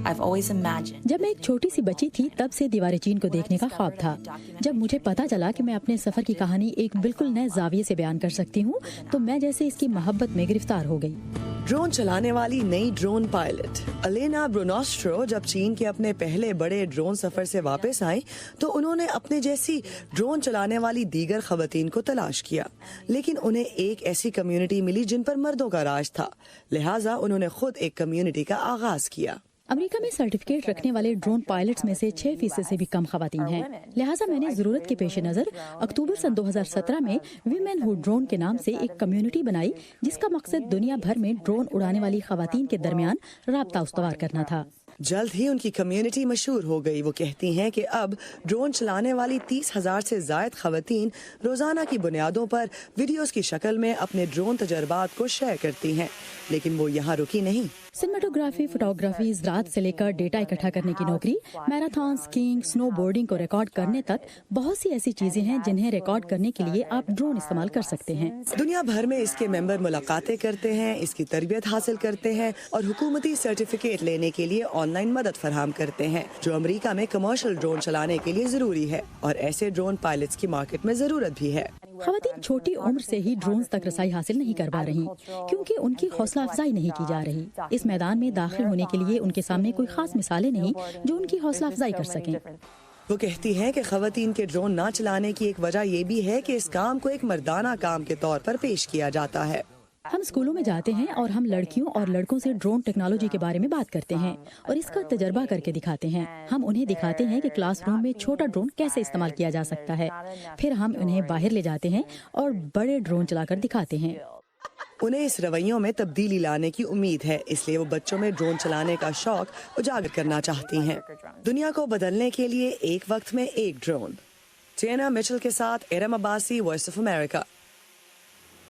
جب میں ایک چھوٹی سی بچی تھی تب سے دیوار چین کو دیکھنے کا خواب تھا. جب مجھے پتا چلا کہ میں اپنے سفر کی کہانی ایک بالکل نئے زاویے سے بیان کر سکتی ہوں تو میں جیسے اس کی محبت میں گرفتار ہو گئی. ڈرون چلانے والی نئی ڈرون پائلٹ الینا برونوسٹرو جب چین کے اپنے پہلے بڑے ڈرون سفر سے واپس آئیں تو انہوں نے اپنے جیسی ڈرون چلانے والی دیگر خواتین کو تلاش کیا، لیکن انہیں ایک ایسی کمیونٹی ملی جن پر مردوں کا راج تھا، لہٰذا انہوں نے خود ایک کمیونٹی کا آغاز کیا. امریکہ میں سرٹیفکیٹ رکھنے والے ڈرون پائلٹس میں سے 6% سے بھی کم خواتین ہیں. لہٰذا میں نے ضرورت کے پیش نظر اکتوبر سن 2017 میں ویمن ہو ڈرون کے نام سے ایک کمیونٹی بنائی جس کا مقصد دنیا بھر میں ڈرون اڑانے والی خواتین کے درمیان رابطہ استوار کرنا تھا. جلد ہی ان کی کمیونٹی مشہور ہو گئی. وہ کہتی ہیں کہ اب ڈرون چلانے والی 30,000 سے زائد خواتین روزانہ کی بنیادوں پر ویڈیوز کی شکل میں اپنے ڈرون تجربات کو شیئر کرتی ہیں. لیکن وہ یہاں رکی نہیں. سنیماٹوگرافی، فوٹوگرافی، رات سے لے کر ڈیٹا اکٹھا کرنے کی نوکری، میراتھن، اسکیئنگ، سنو بورڈنگ کو ریکارڈ کرنے تک بہت سی ایسی چیزیں ہیں جنہیں ریکارڈ کرنے کے لیے آپ ڈرون استعمال کر سکتے ہیں. دنیا بھر میں اس کے ممبر ملاقاتیں کرتے ہیں، اس کی تربیت حاصل کرتے ہیں اور حکومتی سرٹیفکیٹ لینے کے لیے آن لائن مدد فراہم کرتے ہیں، جو امریکہ میں کمرشل ڈرون چلانے کے لیے ضروری ہے، اور ایسے ڈرون پائلٹس کی مارکیٹ میں ضرورت بھی ہے. خواتین چھوٹی عمر سے ہی ڈرونز تک رسائی حاصل نہیں کر پا رہی کیونکہ ان کی حوصلہ افزائی نہیں کی جا رہی. اس میدان میں داخل ہونے کے لیے ان کے سامنے کوئی خاص مثالیں نہیں جو ان کی حوصلہ افزائی کر سکیں. وہ کہتی ہیں کہ خواتین کے ڈرون نہ چلانے کی ایک وجہ یہ بھی ہے کہ اس کام کو ایک مردانہ کام کے طور پر پیش کیا جاتا ہے. ہم اسکولوں میں جاتے ہیں اور ہم لڑکیوں اور لڑکوں سے ڈرون ٹیکنالوجی کے بارے میں بات کرتے ہیں اور اس کا تجربہ کر کے دکھاتے ہیں. ہم انہیں دکھاتے ہیں کہ کلاس روم میں چھوٹا ڈرون کیسے استعمال کیا جا سکتا ہے. پھر ہم انہیں باہر لے جاتے ہیں اور بڑے ڈرون چلا کر دکھاتے ہیں. انہیں اس رویوں میں تبدیلی لانے کی امید ہے، اس لیے وہ بچوں میں ڈرون چلانے کا شوق اجاگر کرنا چاہتی ہیں. دنیا کو بدلنے کے لیے ایک وقت میں ایک ڈرون. ٹینا مچل کے ساتھ Irum Abbasi, Voice of America.